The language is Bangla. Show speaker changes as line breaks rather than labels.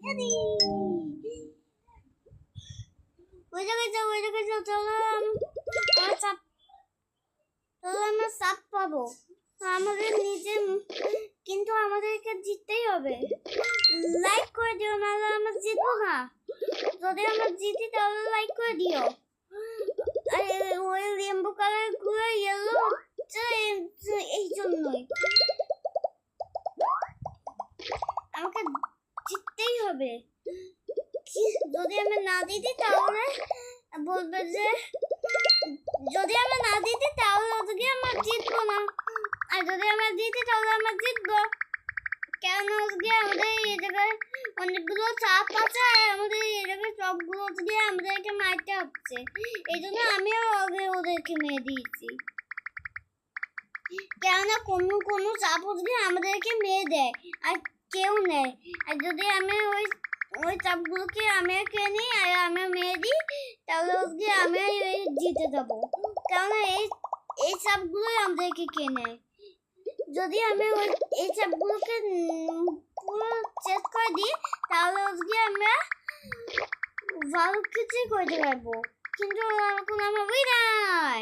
আমরা সাপ পাবো আমাদের নিজে, কিন্তু আমাদেরকে জিততেই হবে। লাইক করে দিও, নাহলে আমরা জিতবো না। যদি আমরা জিতি তাহলে লাইক করে দিও। ওই রেইনবো কালার গুলো ইয়েলো এই জন্যই আমাকে জিততেই হবে। যদি আমরা না দিতে তাহলে বলবে যে, যদি আমরা না দিতে তাহলে ওদিকে আমরা জিতবো না, আর যদি আমরা জিতি তাহলে আমরা জিতবো। কেন ওদিকে আমাদের এই জায়গায় অনেকগুলো চাপ আছে, আমাদের এই জায়গায় সবগুলো ওদিকে আমাদেরকে মারতে হচ্ছে। এই জন্য আমিও ওদেরকে মেরে দিয়েছি। কেননা কোনো চাপ ওদিকে আমাদেরকে মেরে দেয় আর কেউ নেয়। আর যদি আমি ওই চাপগুলোকে আমি নিই আর আমি মেরে দিই, তাহলে ওদিকে আমি জিতে যাবো। কেননা এই চাপগুলোই আমাদেরকে কেনে। যদি আমি এই চাপগুলোকে পুরো চেক করে দিই, তাহলে ওদিকে আমরা ভালো কিছুই করতে পারবো। কিন্তু এখন আমরা উইনার।